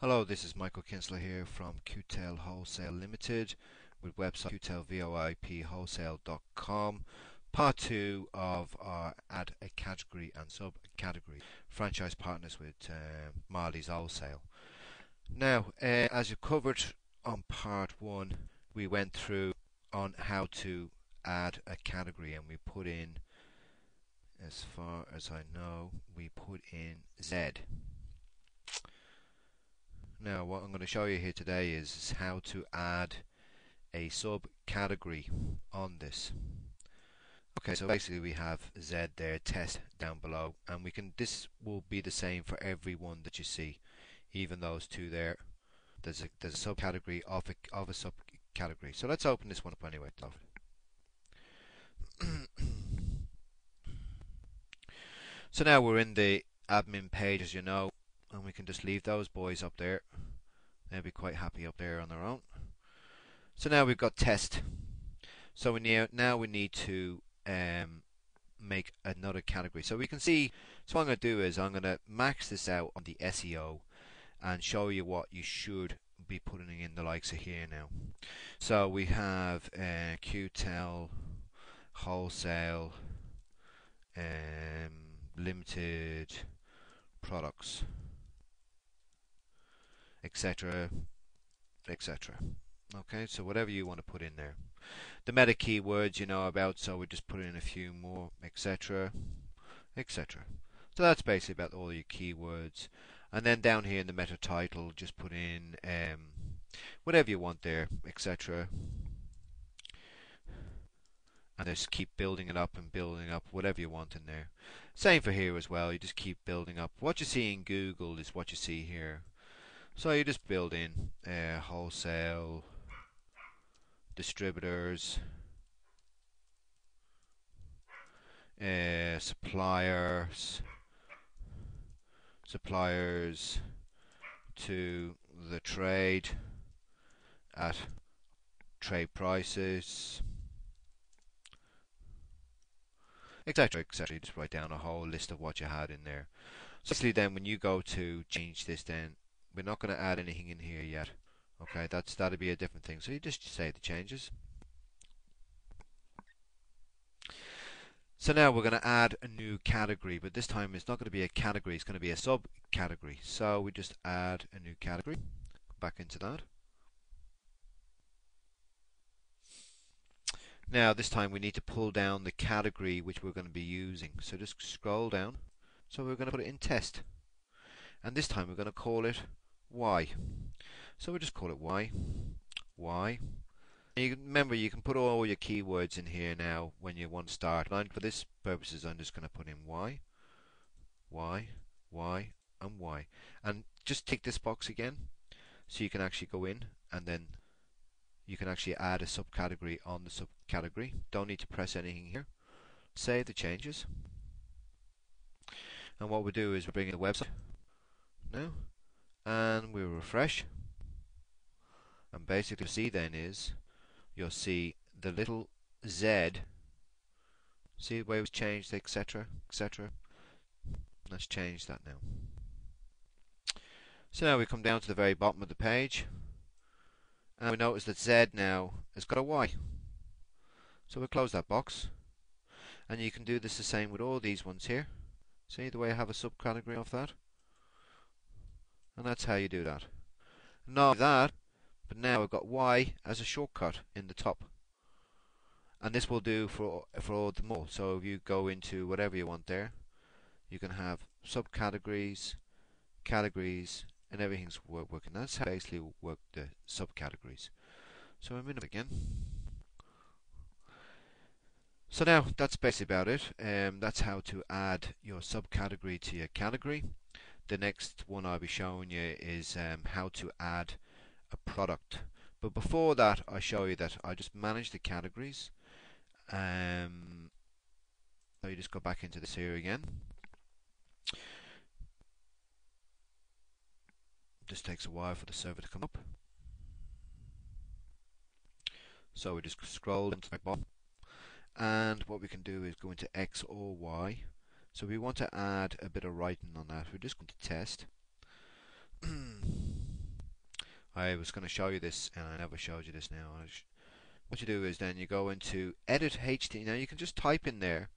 Hello, this is Michael Kinsler here from Qtell Wholesale Limited with website qtellwebdesign.com. Part 2 of our add a category and subcategory franchise partners with Marley's Wholesale. Now, as you covered on part 1, we went through on how to add a category, and we put in, as far as I know, we put in Z. Now what I'm going to show you here today is how to add a subcategory on this. Okay, so basically we have Z there, test down below, and this will be the same for every one that you see, even those two there. There's a subcategory of a subcategory. So let's open this one up anyway. So now we're in the admin page, as you know, and we can just leave those boys up there. They'll be quite happy up there on their own. So now we've got test. So now we need to make another category. So we can see, so what I'm going to do is I'm going to max this out on the SEO and show you what you should be putting in the likes of here now. So we have Qtell Wholesale Limited products, etc, etc. Okay, so whatever you want to put in there. The meta keywords you know about, so we just put in a few more, etc, etc. So that's basically about all your keywords. And then down here in the meta title, just put in whatever you want there, etc. And just keep building it up and building up whatever you want in there. Same for here as well, you just keep building up. What you see in Google is what you see here. So you just build in wholesale, distributors, suppliers to the trade at trade prices, etc, etc. You just write down a whole list of what you had in there. So basically then when you go to change this, then we're not going to add anything in here yet. Okay, that'll be a different thing. So you just say the changes. So now we're going to add a new category, but this time it's not going to be a category, it's going to be a subcategory. So we just add a new category, back into that. Now this time we need to pull down the category which we're going to be using. So just scroll down. So we're going to put it in test. And this time we're going to call it Y. So we'll just call it Y. Y. Remember, you can put all your keywords in here now when you want to start. And for this purposes, I'm just going to put in Y, Y, Y, and Y. And just tick this box again, so you can actually go in, and then you can actually add a subcategory on the subcategory. Don't need to press anything here. Save the changes. And what we do is we bring in the website now, and we refresh. And basically, what you see then is, you'll see the little Z, see the way it was changed, etc, etc. Let's change that now. So now we come down to the very bottom of the page, and we notice that Z now has got a Y. So we'll close that box, and you can do this the same with all these ones here. See the way I have a subcategory of that? And that's how you do that. Not that, but now I've got Y as a shortcut in the top, and this will do for all them all. So if you go into whatever you want there, you can have subcategories, categories, and everything's working. That's how I basically work the subcategories. So I'm in it again. So now that's basically about it. That's how to add your subcategory to your category. The next one I'll be showing you is how to add a product. But before that, I show you that I just manage the categories. So you just go back into this here again. Just takes a while for the server to come up. So we just scroll into the bottom, and what we can do is go into X or Y. So we want to add a bit of writing on that. We're just going to test. I was going to show you this and I never showed you this now. What you do is then you go into edit HTML. Now you can just type in there,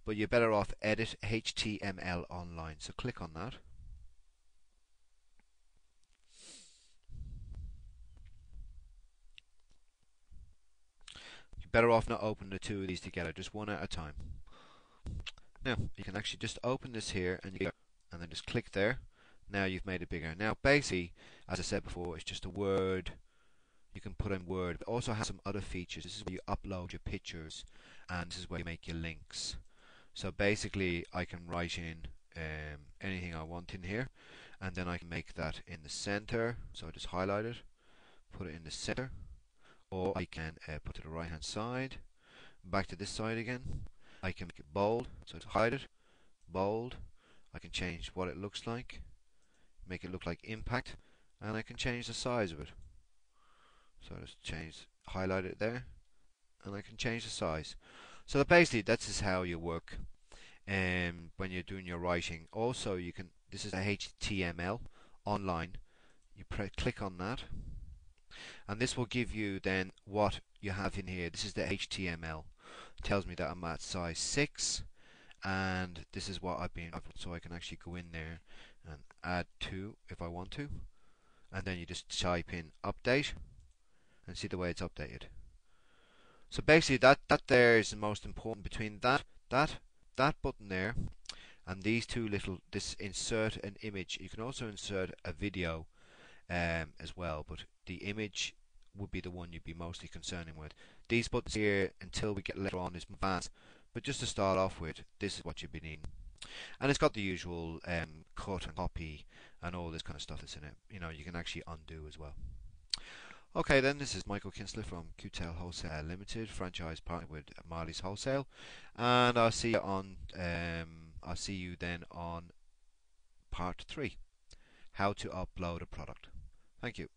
but you're better off edit HTML online. So click on that. You're better off not opening the two of these together, just one at a time. Now you can actually just open this here and then just click there. Now you've made it bigger. Now basically, as I said before, it's just a Word. You can put in Word. It also has some other features. This is where you upload your pictures, and this is where you make your links. So basically, I can write in anything I want in here, and then I can make that in the center. So I just highlight it, put it in the center, or I can put it to the right hand side, back to this side again. I can make it bold, so to hide it, bold. I can change what it looks like, make it look like impact, and I can change the size of it. So I just highlight it there, and I can change the size. So basically, that's just how you work when you're doing your writing. Also, you can. This is a HTML online. You click on that, and this will give you then what you have in here. This is the HTML. It tells me that I'm at size 6, and this is what I've been. So I can actually go in there and add to if I want to, and then you just type in update and see the way it's updated. So basically, that there is the most important between that button there and these two little. This insert an image. You can also insert a video as well, but the image would be the one you'd be mostly concerning with. These buttons here, until we get later on, is advanced, but just to start off with, this is what you'd be needing. And it's got the usual cut and copy and all this kind of stuff that's in it. You know, you can actually undo as well. Okay then, this is Michael Kinsler from Qtell Wholesale Limited, franchise partner with Marley's Wholesale, and I'll see you then on part 3, how to upload a product. Thank you.